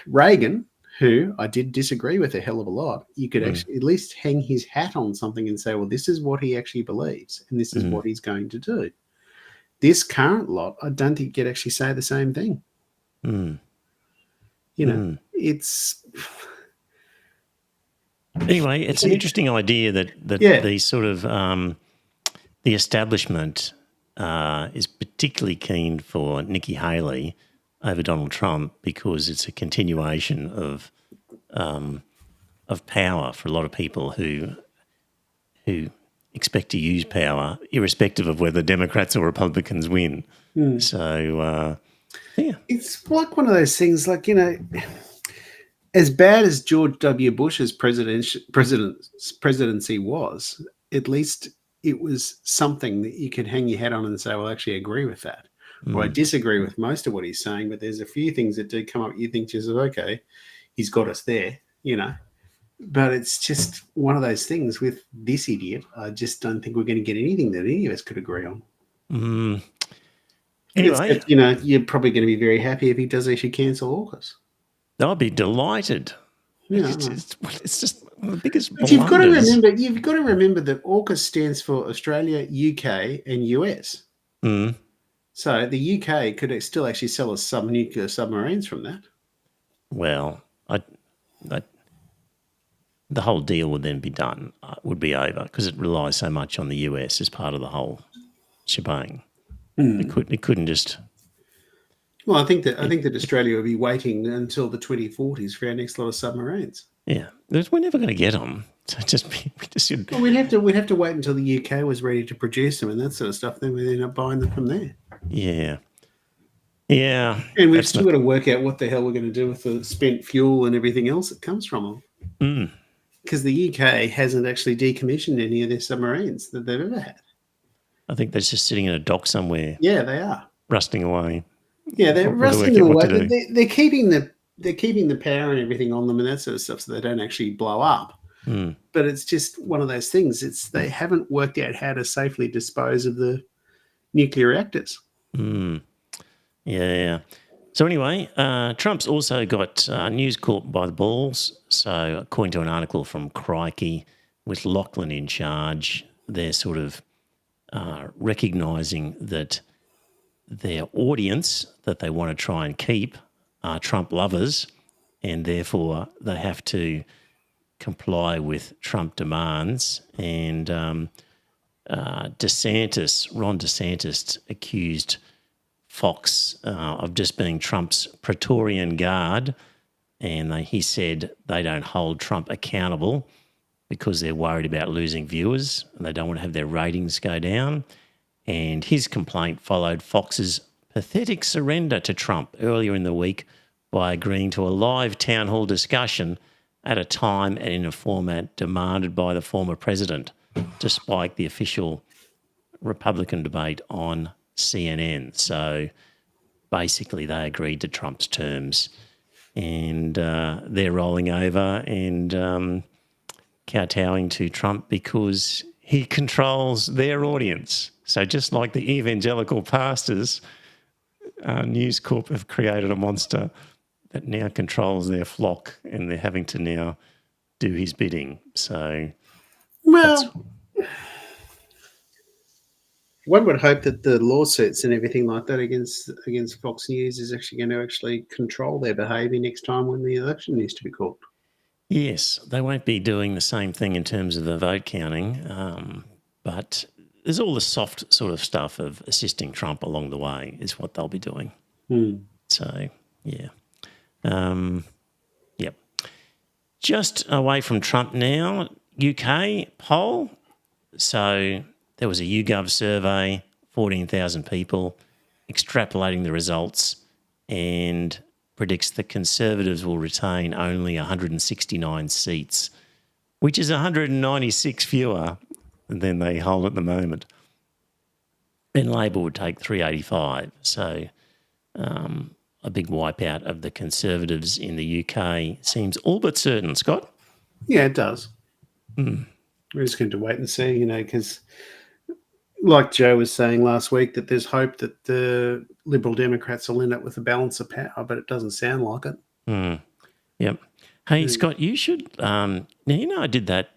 Reagan, who I did disagree with a hell of a lot, you could actually at least hang his hat on something and say, well, this is what he actually believes and this is what he's going to do. This current lot, I don't think you'd actually say the same thing. It's... Anyway, it's an interesting idea that the sort of the establishment is particularly keen for Nikki Haley over Donald Trump because it's a continuation of power for a lot of people who expect to use power, irrespective of whether Democrats or Republicans win. So, it's like one of those things, like, as bad as George W. Bush's presidency was, at least it was something that you could hang your hat on and say, well, I actually agree with that. Or I disagree with most of what he's saying, but there's a few things that do come up. You think just, okay, he's got us there, But it's just one of those things with this idiot. I just don't think we're going to get anything that any of us could agree on. Anyway, you're probably going to be very happy if he does actually cancel AUKUS. I'll be delighted. Yeah, it's just one of the biggest but you've got to remember that AUKUS stands for Australia, UK, and US. So the UK could still actually sell us some nuclear submarines from that. Well, the whole deal would then be done, would be over, because it relies so much on the US as part of the whole shebang. It couldn't just... Well, I think that Australia would be waiting until the 2040s for our next lot of submarines. Yeah, we're never going to get them. So Well, we'd have to wait until the UK was ready to produce them and that sort of stuff. Then we'd end up buying them from there. Yeah. And we've still got to work out what the hell we're going to do with the spent fuel and everything else that comes from them. Because the UK hasn't actually decommissioned any of their submarines that they've ever had. I think they're just sitting in a dock somewhere. Yeah, they are Rusting away. Yeah, they're rusting away. They're keeping the power and everything on them and that sort of stuff, so they don't actually blow up. But it's just one of those things. They haven't worked out how to safely dispose of the nuclear reactors. Yeah. So anyway, Trump's also got News Corp by the balls. So according to an article from Crikey, with Lachlan in charge, they're sort of recognising that their audience that they want to try and keep are Trump lovers, and therefore they have to comply with Trump demands. And Ron DeSantis, accused Fox of just being Trump's Praetorian Guard, and he said they don't hold Trump accountable because they're worried about losing viewers and they don't want to have their ratings go down. And his complaint followed Fox's pathetic surrender to Trump earlier in the week by agreeing to a live town hall discussion at a time and in a format demanded by the former president, despite the official Republican debate on CNN. So basically they agreed to Trump's terms, and they're rolling over and kowtowing to Trump because he controls their audience. So just like the evangelical pastors, News Corp have created a monster that now controls their flock, and they're having to now do his bidding. So, Well, one would hope that the lawsuits and everything like that against Fox News is actually going to actually control their behaviour next time when the election is to be called. yes, they won't be doing the same thing in terms of the vote counting, but there's all the soft sort of stuff of assisting Trump along the way is what they'll be doing. So, yeah. Yep. Just away from Trump now, UK poll. So there was a YouGov survey, 14,000 people, extrapolating the results, and predicts the Conservatives will retain only 169 seats, which is 196 fewer than they hold at the moment. And Labor would take 385. So a big wipeout of the Conservatives in the UK seems all but certain, Scott. Yeah, it does. We're just going to wait and see, because like Joe was saying last week, that there's hope that the Liberal Democrats will end up with a balance of power, but it doesn't sound like it. Yep. Hey, Scott, you should... now, I did that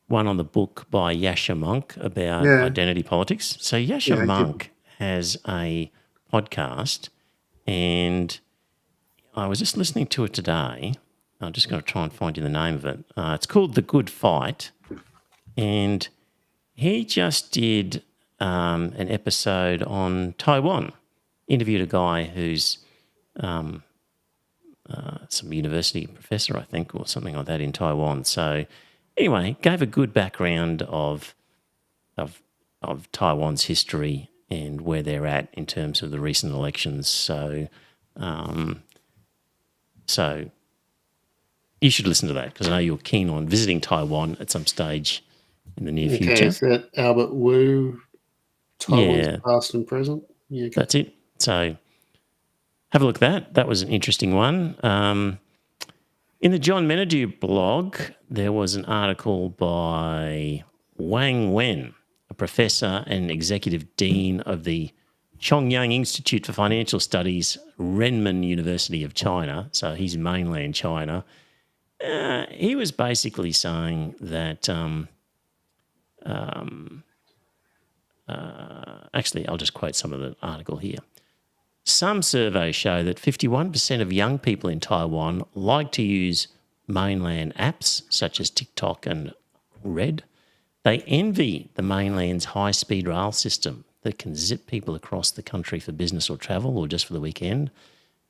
one on the book by Yasha Monk about identity politics. So Yasha Monk has a podcast, and I was just listening to it today. I'm just going to try and find you the name of it. It's called The Good Fight, and he just did an episode on Taiwan, interviewed a guy who's some university professor, I think, or something like that in Taiwan. So anyway, gave a good background of Taiwan's history and where they're at in terms of the recent elections. So you should listen to that, because I know you're keen on visiting Taiwan at some stage in the near future. Is that Albert Wu, Taiwan's past and present? Yeah, okay. That's it. So have a look at that. That was an interesting one. In the John Menadue blog, there was an article by Wang Wen, a professor and executive dean of the Chongyang Institute for Financial Studies, Renmin University of China. So he's mainland China. He was basically saying that, actually, I'll just quote some of the article here. Some surveys show that 51% of young people in Taiwan like to use mainland apps such as TikTok and Red. They envy the mainland's high-speed rail system that can zip people across the country for business or travel or just for the weekend.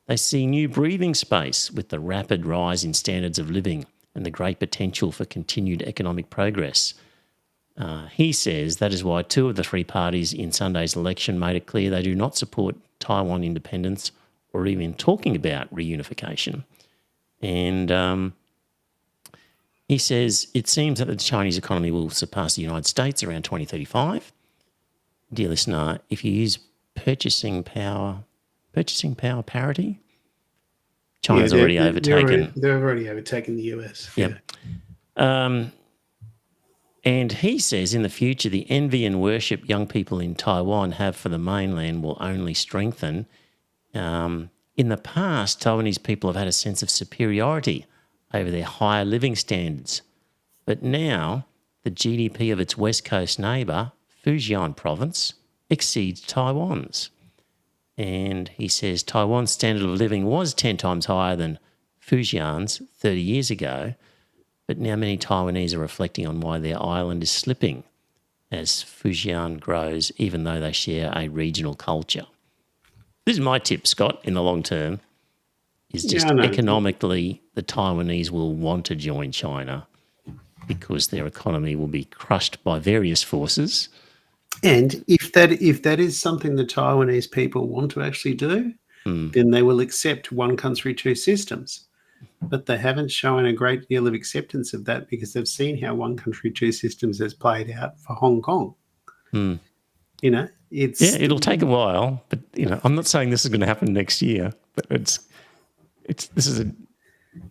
They see new breathing space with the rapid rise in standards of living and the great potential for continued economic progress. He says that is why two of the three parties in Sunday's election made it clear they do not support Taiwan independence or even talking about reunification. And he says it seems that the Chinese economy will surpass the United States around 2035. Dear listener, if you use purchasing power parity, China's already overtaken. They've already overtaken the US. Yep. And he says in the future, the envy and worship young people in Taiwan have for the mainland will only strengthen. In the past, Taiwanese people have had a sense of superiority over their higher living standards. But now, the GDP of its West Coast neighbour, Fujian province, exceeds Taiwan's. And he says Taiwan's standard of living was 10 times higher than Fujian's 30 years ago, but now many Taiwanese are reflecting on why their island is slipping. as Fujian grows, even though they share a regional culture. This is my tip, Scott, in the long term, is just Yeah, I know. economically the Taiwanese will want to join China because their economy will be crushed by various forces. And if that is something the Taiwanese people want to actually do, then they will accept one country, two systems. But they haven't shown a great deal of acceptance of that because they've seen how one country, two systems has played out for Hong Kong. You know, it's Yeah, it'll take a while, but I'm not saying this is going to happen next year, but this is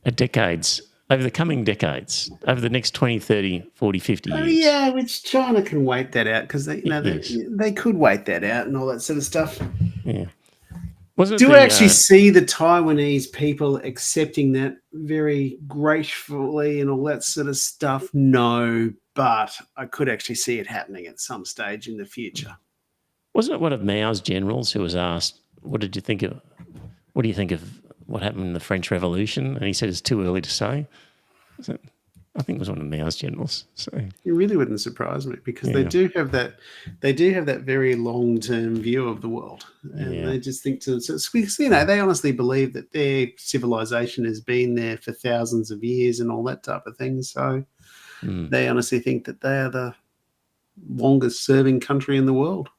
a decades, over the coming decades, over the next 20, 30, 40, 50 years. yeah, which China can wait that out because Yes. they could wait that out and all that sort of stuff. Yeah. Wasn't Do it I actually see the Taiwanese people accepting that very gratefully and all that sort of stuff? No, but I could actually see it happening at some stage in the future. Wasn't it one of Mao's generals who was asked, what do you think of what happened in the French Revolution? And he said it's too early to say. I think it was one of Mao's generals. So It really wouldn't surprise me because they do have that very long-term view of the world, and they just think to themselves, they honestly believe that their civilization has been there for thousands of years and all that type of thing. So they honestly think that they are the longest-serving country in the world.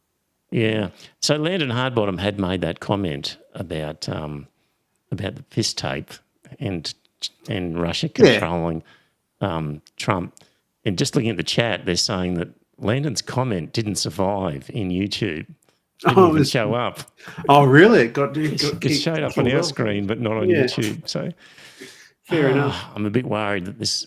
yeah. So Landon Hardbottom had made that comment about the piss tape and Russia controlling Trump. And just looking at the chat, they're saying that Landon's comment didn't survive in YouTube. Didn't even show up. Oh, really? It showed up on our screen, but not on YouTube. So Fair enough. I'm a bit worried that this,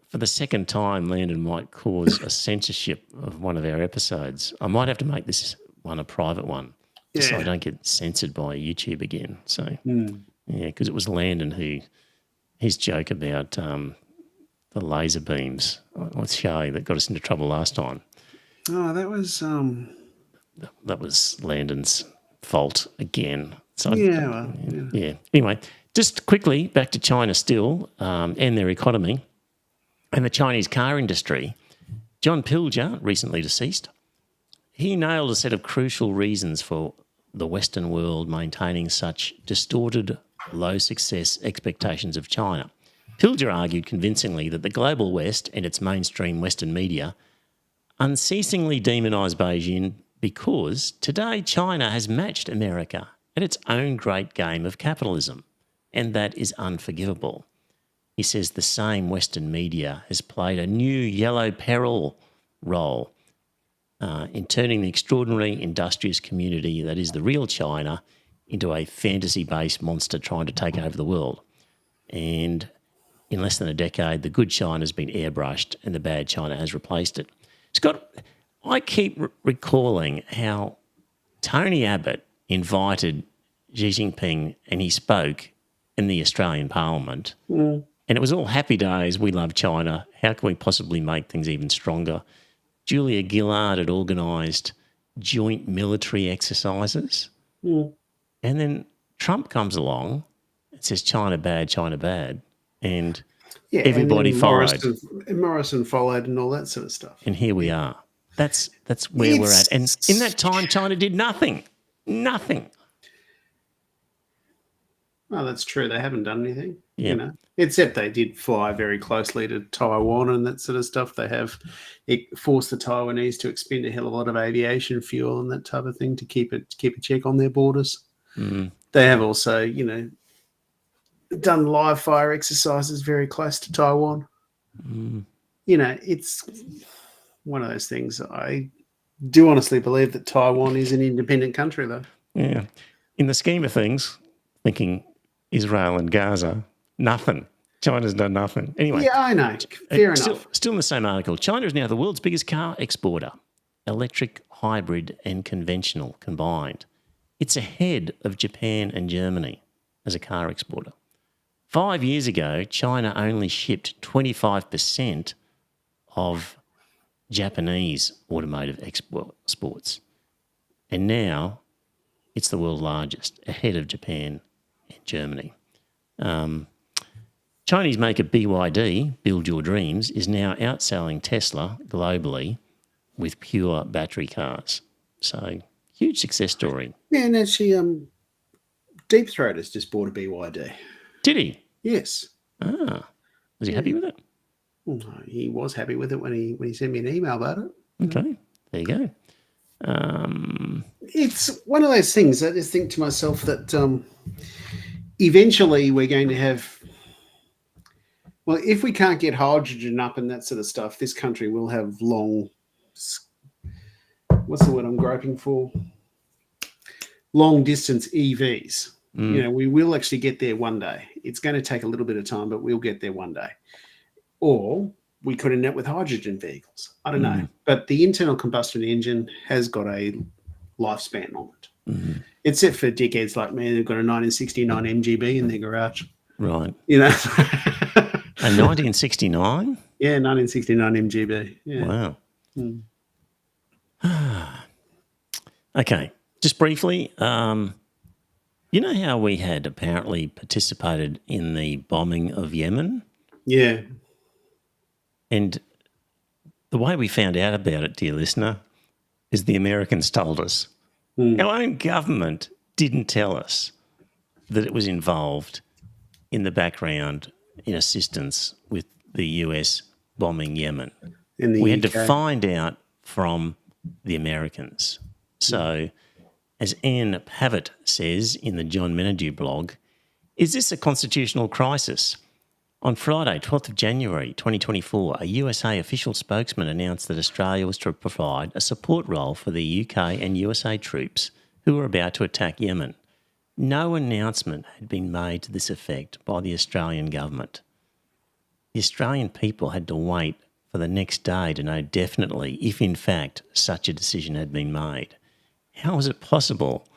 for the second time, Landon might cause a censorship of one of our episodes. I might have to make this one a private one, just so I don't get censored by YouTube again. So yeah, because it was Landon his joke about the laser beams on show that got us into trouble last time. Oh, that was That was Landon's fault again. So yeah. Anyway, just quickly back to China still and their economy and the Chinese car industry. John Pilger, recently deceased, he nailed a set of crucial reasons for the Western world maintaining such distorted, low success expectations of China. Pilger argued convincingly that the global West and its mainstream Western media unceasingly demonise Beijing because today China has matched America at its own great game of capitalism, and that is unforgivable. He says the same Western media has played a new yellow peril role in turning the extraordinary industrious community that is the real China into a fantasy-based monster trying to take over the world. And in less than a decade, the good China has been airbrushed and the bad China has replaced it. Scott, I keep recalling how Tony Abbott invited Xi Jinping and he spoke in the Australian Parliament. And it was all happy days. We love China. How can we possibly make things even stronger? Julia Gillard had organised joint military exercises. And then Trump comes along and says, China bad, and everybody followed. Morrison followed and all that sort of stuff. And here we are. That's where we're at. And in that time, China did nothing. Nothing. Oh, that's true. They haven't done anything. Yeah. Except they did fly very closely to Taiwan and that sort of stuff. They have forced the Taiwanese to expend a hell of a lot of aviation fuel and that type of thing to keep a check on their borders. They have also, done live fire exercises very close to Taiwan. It's one of those things. I do honestly believe that Taiwan is an independent country, though. Yeah. In the scheme of things, thinking Israel and Gaza, nothing. China's done nothing. Anyway. Yeah, I know. Fair enough. Still in the same article, China is now the world's biggest car exporter, electric, hybrid and conventional combined. It's ahead of Japan and Germany as a car exporter. 5 years ago, China only shipped 25% of Japanese automotive exports. And now it's the world's largest, ahead of Japan and Germany. Chinese maker BYD, Build Your Dreams, is now outselling Tesla globally with pure battery cars. So huge success story. Yeah, and actually, Deep Throat has just bought a BYD. Did he? Yes. Ah, was he happy with it? Well, no, he was happy with it when he sent me an email about it. Okay, there you go. It's one of those things. I just think to myself that eventually we're going to have. Well, if we can't get hydrogen up and that sort of stuff, this country will have long. What's the word I'm groping for? Long distance EVs. You know, we will actually get there one day. It's going to take a little bit of time, but we'll get there one day. Or we could end up with hydrogen vehicles. I don't know. But the internal combustion engine has got a lifespan on it. Except for dickheads like me, they've got a 1969 MGB in their garage. Right. You know? A 1969? Yeah, 1969 MGB. Yeah. Wow. Okay. Just briefly, you know how we had apparently participated in the bombing of Yemen? Yeah. And the way we found out about it, dear listener, is the Americans told us. Our own government didn't tell us that it was involved in the background in assistance with the US bombing Yemen. In the We had UK. to find out from the Americans. So, as Anne Pavitt says in the John Menadue blog, is this a constitutional crisis? On Friday, 12th of January 2024, a USA official spokesman announced that Australia was to provide a support role for the UK and USA troops who were about to attack Yemen. No announcement had been made to this effect by the Australian government. The Australian people had to wait for the next day to know definitely if, in fact, such a decision had been made. How was it possible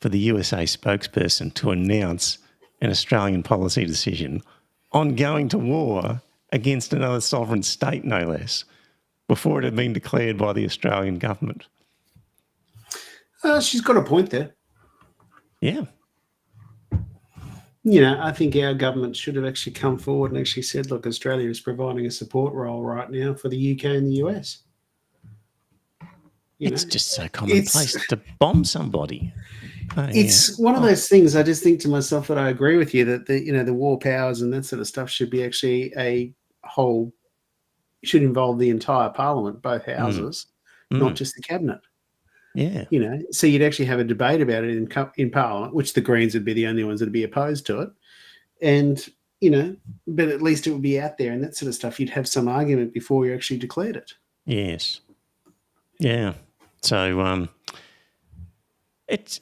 for the USA spokesperson to announce an Australian policy decision on going to war against another sovereign state, no less, before it had been declared by the Australian government? She's got a point there. Yeah. You know, I think our government should have actually come forward and actually said, look, Australia is providing a support role right now for the UK and the US. It's just so commonplace to bomb somebody. It's one of those things. I just think to myself that I agree with you that the war powers and that sort of stuff should be actually should involve the entire parliament, both houses, not just the cabinet. Yeah. You know, so you'd actually have a debate about it in parliament, which the Greens would be the only ones that'd be opposed to it. And, you know, but at least it would be out there and that sort of stuff. You'd have some argument before you actually declared it. Yes. Yeah. So it's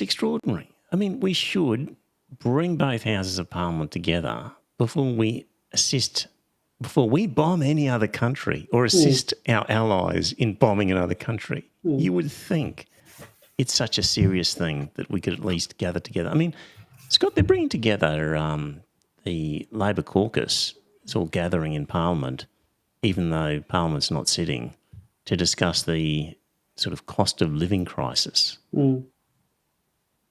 extraordinary. I mean, we should bring both houses of parliament together before we bomb any other country or assist our allies in bombing another country. You would think it's such a serious thing that we could at least gather together. I mean, Scott, they're bringing together the Labor caucus. It's all gathering in Parliament, even though Parliament's not sitting, to discuss the sort of cost of living crisis. We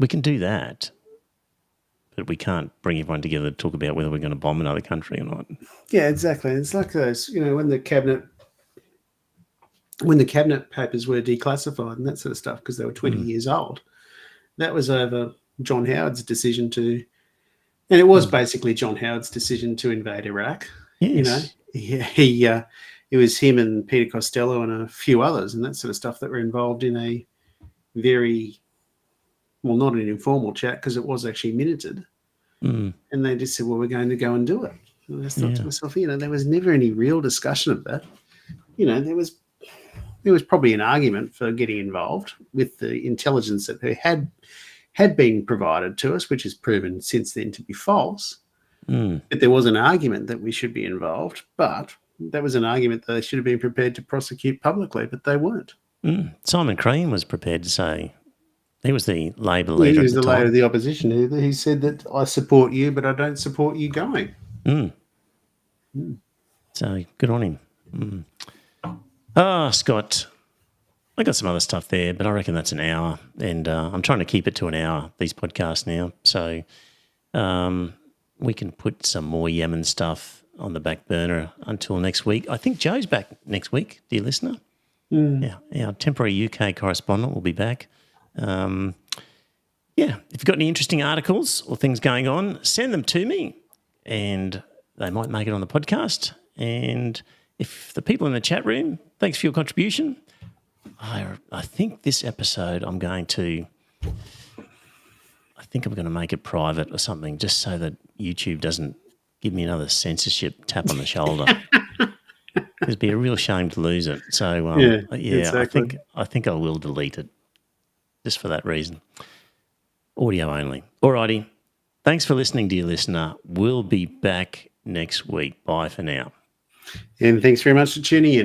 can do that, but we can't bring everyone together to talk about whether we're going to bomb another country or not. Yeah, exactly. It's like those, you know, when the cabinet papers were declassified and that sort of stuff because they were 20 years old. That was over John Howard's decision to, and it was basically John Howard's decision to invade Iraq. Yes. You know, it was him and Peter Costello and a few others and that sort of stuff that were involved in a very, well, not an informal chat because it was actually minuted. And they just said, well, we're going to go and do it. And I just thought to myself, you know, there was never any real discussion of that. You know, there was probably an argument for getting involved with the intelligence that had been provided to us, which has proven since then to be false. But there was an argument that we should be involved, but that was an argument that they should have been prepared to prosecute publicly, but they weren't. Simon Crean was prepared to say, he was the Labor leader. He was at the the time. leader of the opposition. He said that I support you, but I don't support you going. So good on him. Scott, I got some other stuff there, but I reckon that's an hour, and I'm trying to keep it to an hour, these podcasts now. So we can put some more Yemen stuff on the back burner until next week. I think Joe's back next week, dear listener. Yeah, our temporary UK correspondent will be back. If you've got any interesting articles or things going on, send them to me and they might make it on the podcast. And if the people in the chat room, thanks for your contribution. I think this episode I'm going to make it private or something just so that YouTube doesn't give me another censorship tap on the shoulder. It'd be a real shame to lose it. So, exactly. I think I will delete it just for that reason. Audio only. All righty. Thanks for listening, dear listener. We'll be back next week. Bye for now. And thanks very much for tuning in.